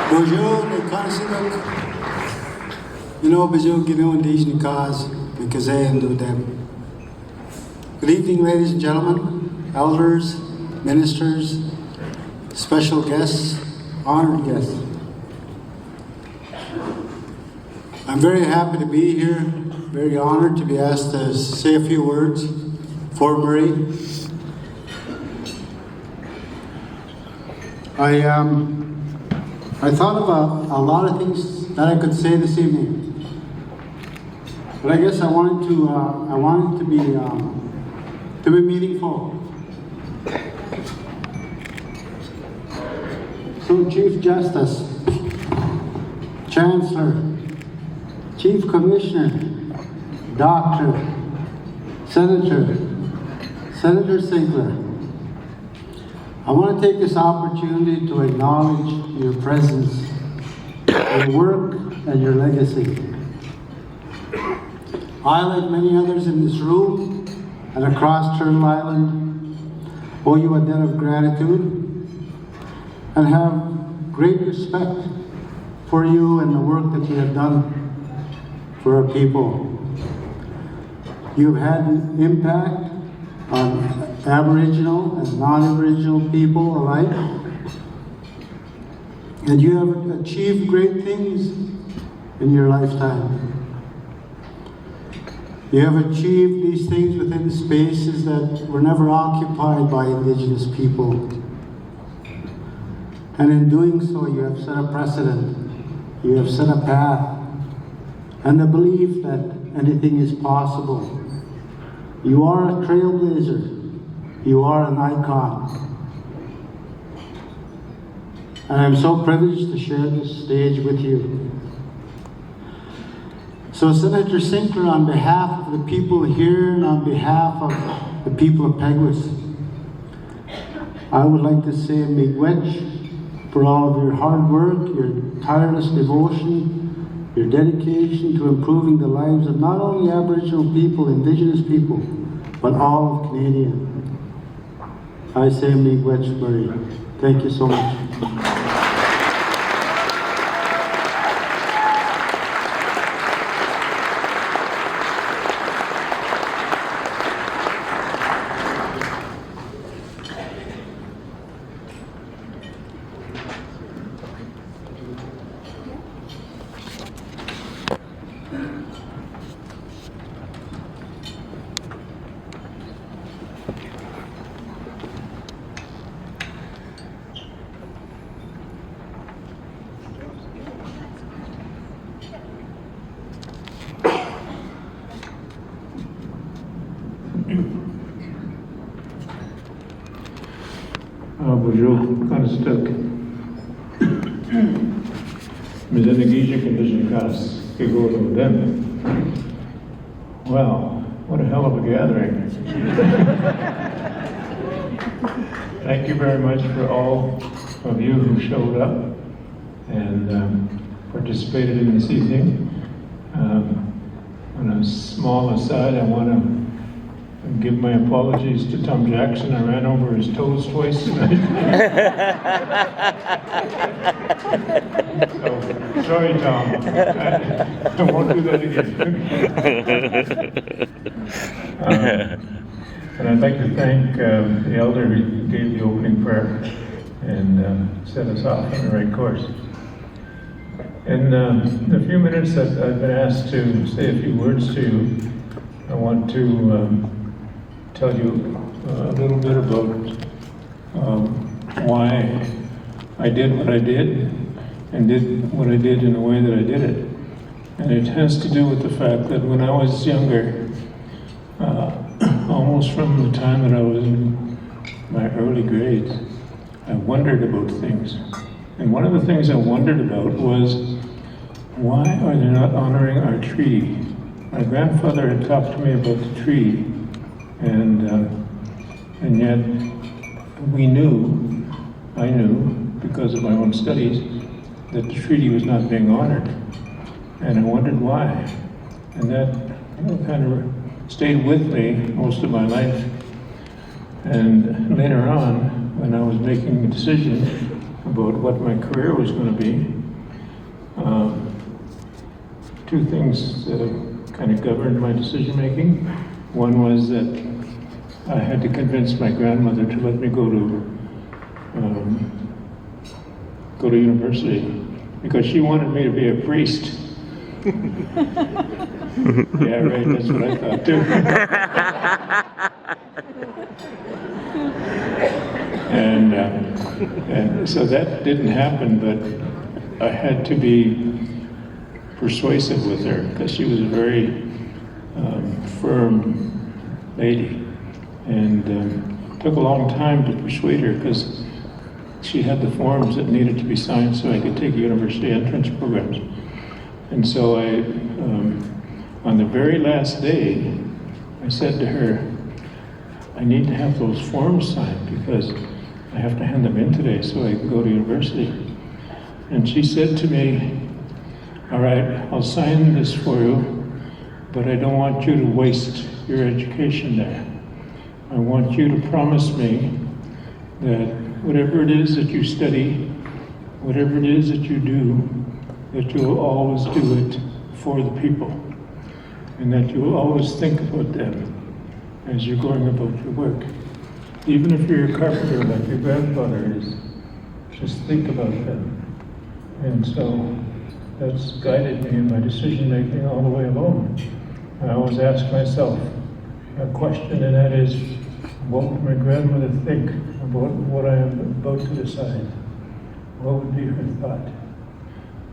Bonjour, les Kansinak. Bonjour, Gino, Dijni Kaz, Mikaze, and Dudem. Good evening, ladies and gentlemen, elders, ministers, special guests, honored guests. I'm very happy to be here, very honored to be asked to say a few words for Murray. I thought of a lot of things that I could say this evening, but I guess I wanted to be meaningful. So, Chief Justice, Chancellor, Chief Commissioner, Doctor, Senator Sinclair, I want to take this opportunity to acknowledge your presence, your work, and your legacy. I, like many others in this room and across Turtle Island, owe you a debt of gratitude and have great respect for you and the work that you have done for our people. You've had an impact on Aboriginal and non-Aboriginal people alike, and you have achieved great things in your lifetime. You have achieved these things within spaces that were never occupied by Indigenous people. And in doing so, you have set a precedent. You have set a path and the belief that anything is possible. You are a trailblazer. You are an icon. And I'm so privileged to share this stage with you. So Senator Sinclair, on behalf of the people here and on behalf of the people of Peguis, I would like to say miigwech for all of your hard work, your tireless devotion, your dedication to improving the lives of not only Aboriginal people, Indigenous people, but all of Canada. I say miigwech Murray. Thank you so much. Bonjour, Kanastuk. Mizenegija condition cast, Kigoro Dem. Wow, what a hell of a gathering. Thank you very much for all of you who showed up and participated in this evening. On a small aside, I want to give my apologies to Tom Jackson. I ran over his toes twice tonight. So, sorry, Tom. I won't do that again. And I'd like to thank the elder who gave the opening prayer and set us off on the right course. In the few minutes that I've been asked to say a few words to you, I want to tell you a little bit about why I did what I did and did what I did in the way that I did it. And it has to do with the fact that when I was younger, almost from the time that I was in my early grades, I wondered about things. And one of the things I wondered about was, why are they not honoring our treaty? My grandfather had talked to me about the treaty, and yet I knew, because of my own studies, that the treaty was not being honored. And I wondered why. And that kind of stayed with me most of my life. And later on, when I was making a decision about what my career was going to be, two things kind of governed my decision making. One was that I had to convince my grandmother to let me go to university because she wanted me to be a priest. Yeah, right, that's what I thought too. And so that didn't happen, but I had to be persuasive with her because she was a very firm lady, and took a long time to persuade her because she had the forms that needed to be signed so I could take university entrance programs. And so on the very last day, I said to her, I need to have those forms signed because I have to hand them in today so I can go to university. And she said to me, all right, I'll sign this for you, but I don't want you to waste your education there. I want you to promise me that whatever it is that you study, whatever it is that you do, that you'll always do it for the people, and that you'll always think about them as you're going about your work. Even if you're a carpenter like your grandfather is, just think about them. And so that's guided me in my decision making all the way along. I always ask myself a question, and that is, what would my grandmother think about what I am about to decide? What would be her thought?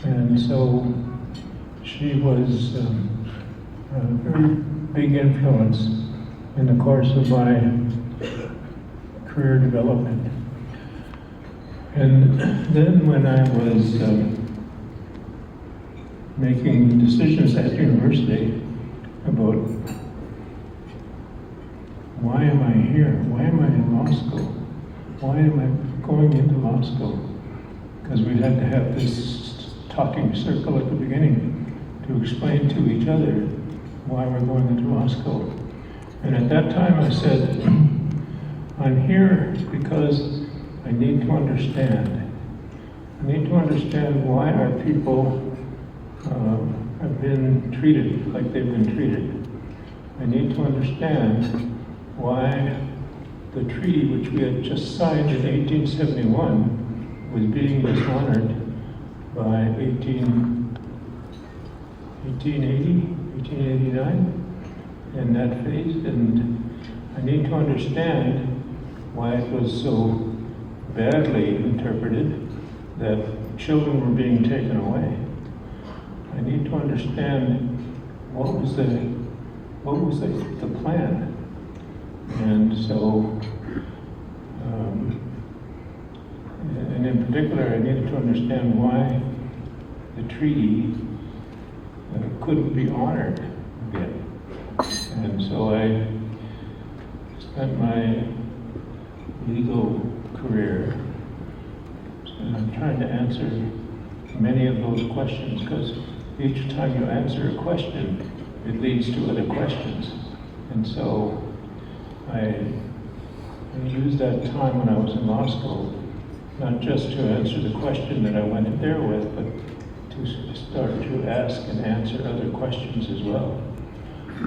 And so she was a very big influence in the course of my career development. And then when I was making decisions at university about why am I here? Why am I in law school? Why am I going into law school? Because we had to have this talking circle at the beginning to explain to each other why we're going into law school. And at that time I said, I'm here because I need to understand. I need to understand why our people have been treated like they've been treated. I need to understand why the treaty which we had just signed in 1871 was being dishonored by 1889 in that phase, and I need to understand why it was so badly interpreted that children were being taken away. I need to understand what was the plan. And so, and in particular, I needed to understand why the treaty couldn't be honored again. And so I spent my legal career trying to answer many of those questions, because each time you answer a question, it leads to other questions. And so I used that time when I was in law school, not just to answer the question that I went in there with, but to start to ask and answer other questions as well.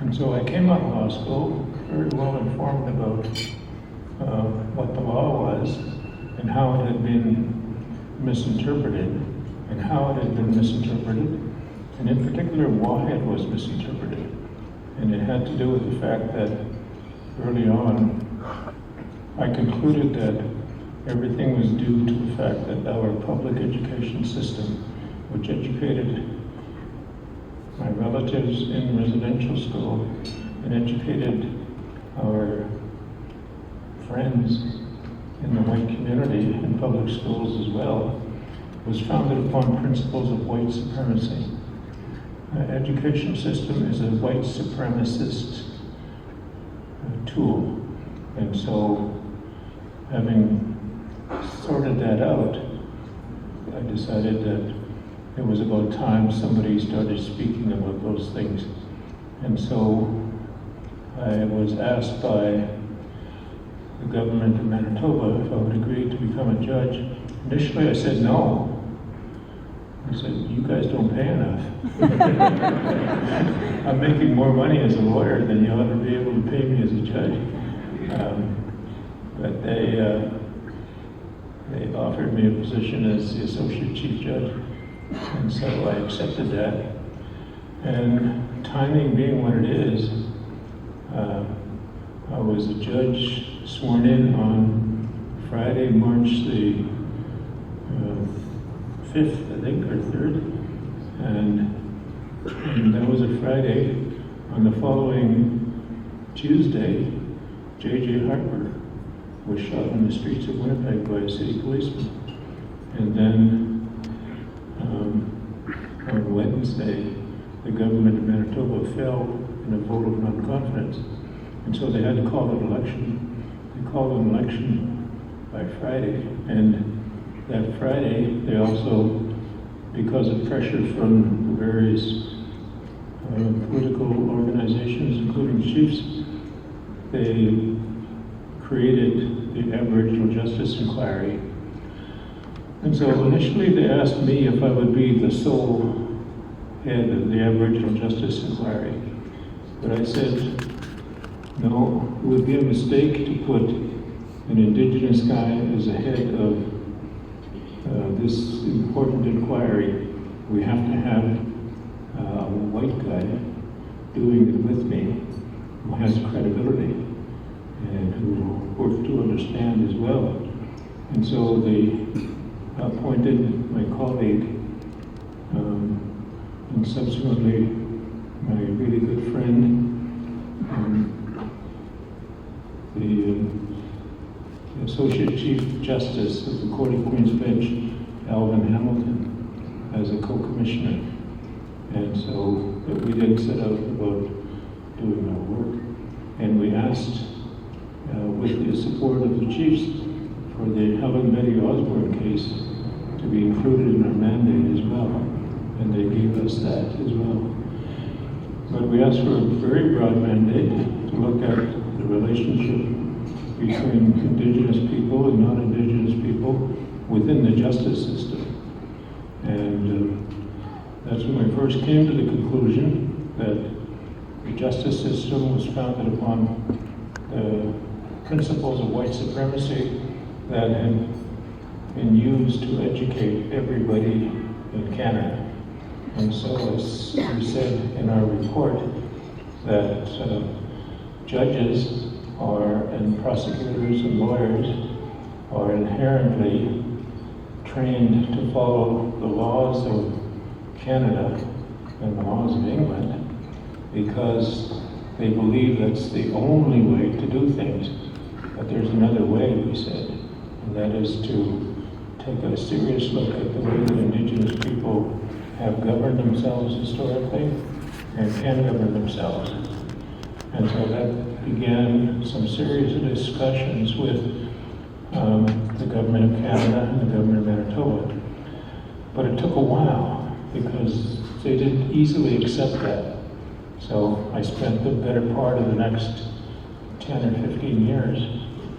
And so I came out of law school very well informed about what the law was and how it had been misinterpreted and how it had been misinterpreted, and in particular why it was misinterpreted. And it had to do with the fact that early on I concluded that everything was due to the fact that our public education system, which educated my relatives in residential school and educated our friends in the white community in public schools as well, was founded upon principles of white supremacy. Our education system is a white supremacist tool. And so, having sorted that out, I decided that it was about time somebody started speaking about those things. And so I was asked by the government of Manitoba if I would agree to become a judge. Initially I said no. I said, you guys don't pay enough. I'm making more money as a lawyer than you ought to be able to pay me as a judge. But they offered me a position as the associate chief judge, and so I accepted that. And timing being what it is, I was a judge sworn in on Friday, March the 5th, I think, or 3rd. And that was a Friday. On the following Tuesday, J.J. Harper was shot in the streets of Winnipeg by a city policeman. And then on Wednesday, the government of Manitoba fell in a vote of non-confidence. And so they had to call an election. They called an election by Friday. And that Friday, they also, because of pressure from the various political organizations, including chiefs, they created the Aboriginal Justice Inquiry. And so initially they asked me if I would be the sole head of the Aboriginal Justice Inquiry. But I said, no, it would be a mistake to put an Indigenous guy as the head of this important inquiry. We have to have a white guy doing it with me who has credibility and who works to understand as well. And so they appointed my colleague and subsequently my really good friend, the Associate Chief Justice of the Court of Queen's Bench, Alvin Hamilton, as a co-commissioner. And so we then set out about doing our work. And we asked, with the support of the chiefs, for the Helen Betty Osborne case to be included in our mandate as well. And they gave us that as well. But we asked for a very broad mandate to look at the relationship between Indigenous people and non-Indigenous people within the justice system. And that's when we first came to the conclusion that the justice system was founded upon the principles of white supremacy that had been used to educate everybody in Canada. And so, as we said in our report, that judges and prosecutors and lawyers are inherently trained to follow the laws of Canada and the laws of England because they believe that's the only way to do things. But there's another way, we said, and that is to take a serious look at the way that Indigenous people have governed themselves historically and can govern themselves. And so that began some serious discussions with the government of Canada and the government of Manitoba. But it took a while because they didn't easily accept that. So I spent the better part of the next 10 or 15 years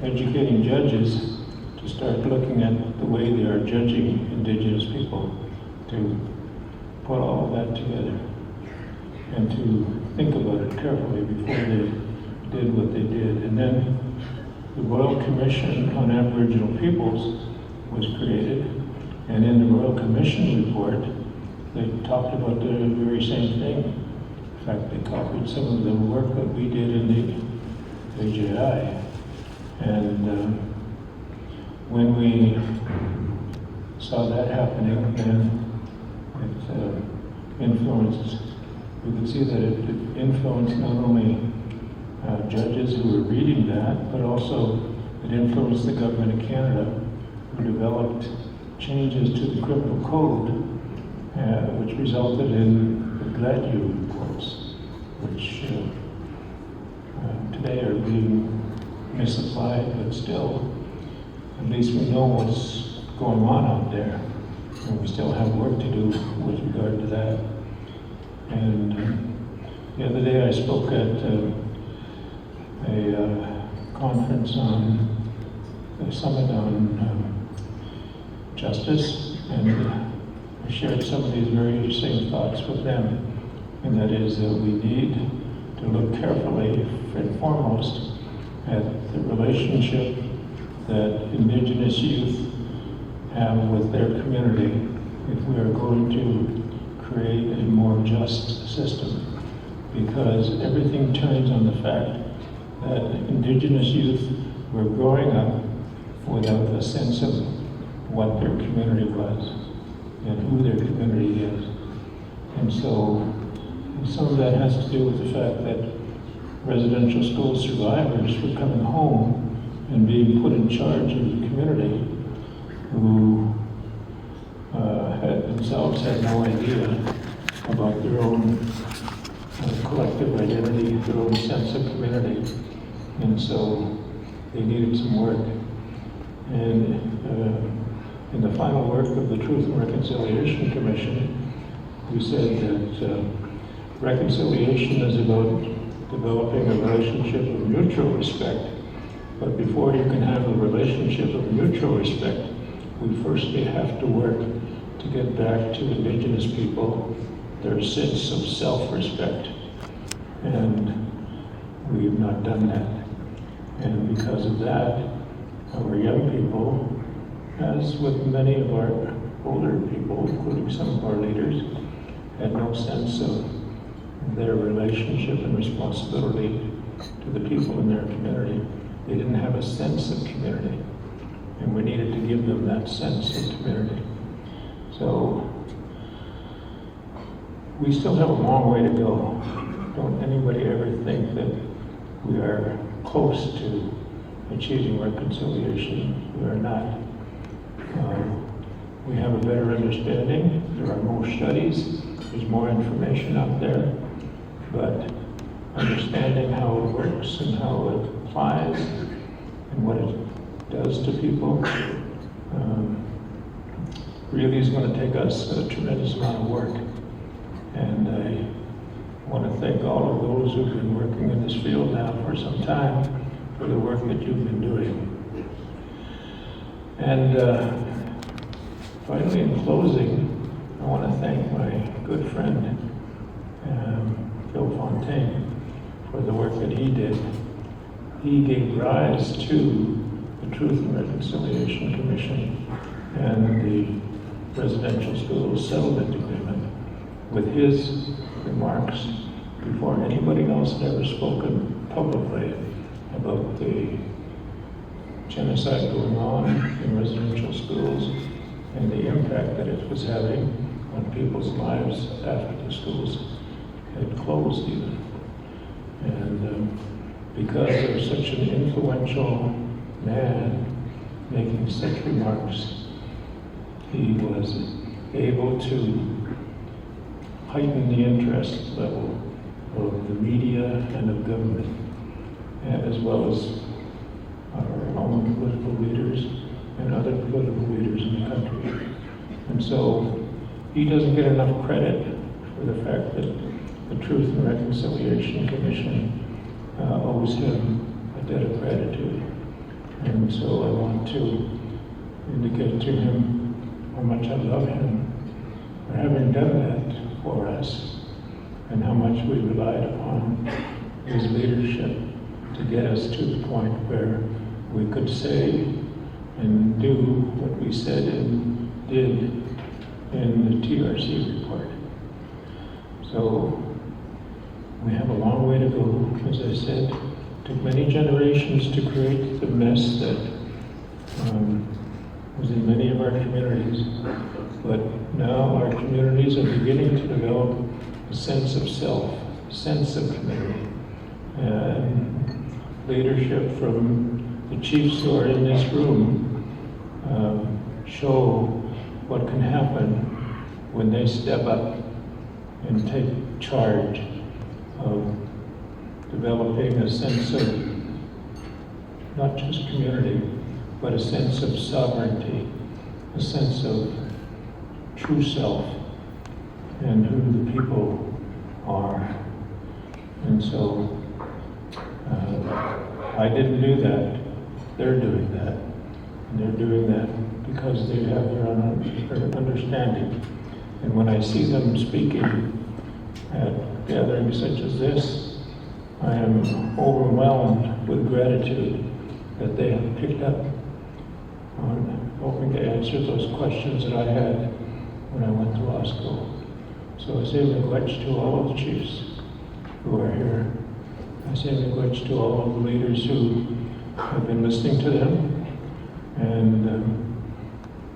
educating judges to start looking at the way they are judging Indigenous people, to put all of that together and to think about it carefully before they did what they did. And then the Royal Commission on Aboriginal Peoples was created, and in the Royal Commission report, they talked about the very same thing. In fact, they copied some of the work that we did in the AJI. And when we saw that happening, then it influenced, we could see that it influenced not only judges who were reading that, but also it influenced the government of Canada, who developed changes to the criminal code, which resulted in the Gladue reports, which today are being misapplied, but still, at least we know what's going on out there, and we still have work to do with regard to that. And the other day I spoke at a conference on a summit on justice, and I shared some of these very same thoughts with them, and that is that we need to look carefully and foremost at the relationship that Indigenous youth have with their community if we are going to create a more just system. Because everything turns on the fact that Indigenous youth were growing up without a sense of what their community was and who their community is. And so some of that has to do with the fact that residential school survivors were coming home and being put in charge of the community who themselves had no idea about their own collective identity, their own sense of community. And so they needed some work. And in the final work of the Truth and Reconciliation Commission, we said that reconciliation is about developing a relationship of mutual respect. But before you can have a relationship of mutual respect, we firstly have to work to get back to Indigenous people their sense of self-respect. And we've not done that. And because of that, our young people, as with many of our older people, including some of our leaders, had no sense of their relationship and responsibility to the people in their community. They didn't have a sense of community, and we needed to give them that sense of community. So we still have a long way to go. Don't anybody ever think that we are close to achieving reconciliation. We are not. We have a better understanding. There are more studies. There's more information out there. But understanding how it works and how it applies and what it does to people really is going to take us a tremendous amount of work. And I want to thank all of those who've been working in this field now for some time for the work that you've been doing. And finally, in closing, I want to thank my good friend, Phil Fontaine, for the work that he did. He gave rise to the Truth and Reconciliation Commission and the Residential Schools Settlement Agreement with his remarks before anybody else had ever spoken publicly about the genocide going on in residential schools and the impact that it was having on people's lives after the schools had closed even. And because of such an influential man making such remarks, he was able to heighten the interest level of the media and of government, as well as our own political leaders and other political leaders in the country. And so he doesn't get enough credit for the fact that the Truth and Reconciliation Commission owes him a debt of gratitude. And so I want to indicate to him how much I love him for having done that for us and how much we relied upon his leadership to get us to the point where we could say and do what we said and did in the TRC report. So we have a long way to go, as I said. It took many generations to create the mess that was in many of our communities. But now our communities are beginning to develop a sense of self, a sense of community. And leadership from the chiefs who are in this room show what can happen when they step up and take charge of developing a sense of not just community, but a sense of sovereignty, a sense of true self and who the people are. And so I didn't do that. They're doing that. And they're doing that because they have their own understanding And when I see them speaking at gatherings such as this, I am overwhelmed with gratitude that they have picked up on hoping to answer those questions that I had when I went to law school. So I say miigwech to all of the chiefs who are here. I say miigwech to all of the leaders who have been listening to them and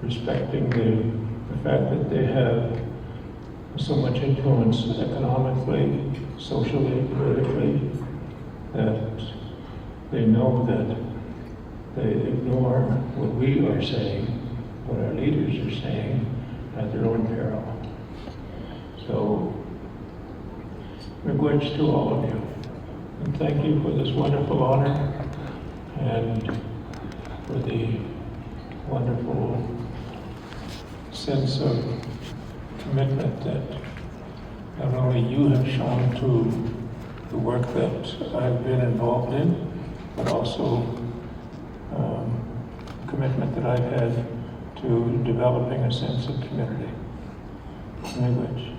respecting the fact that they have so much influence economically, socially, politically, that they know that they ignore what we are saying, what our leaders are saying, at their own peril. So, miigwech to all of you. And thank you for this wonderful honor and for the wonderful sense of commitment that not only you have shown to the work that I've been involved in, but also commitment that I've had to developing a sense of community. Miigwech.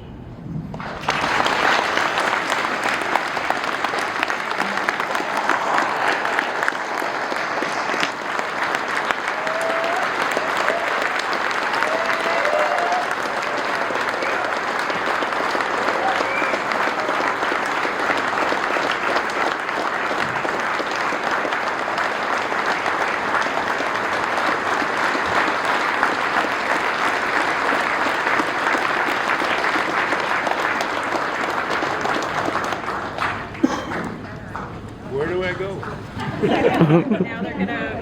Where do I go? Now they're gonna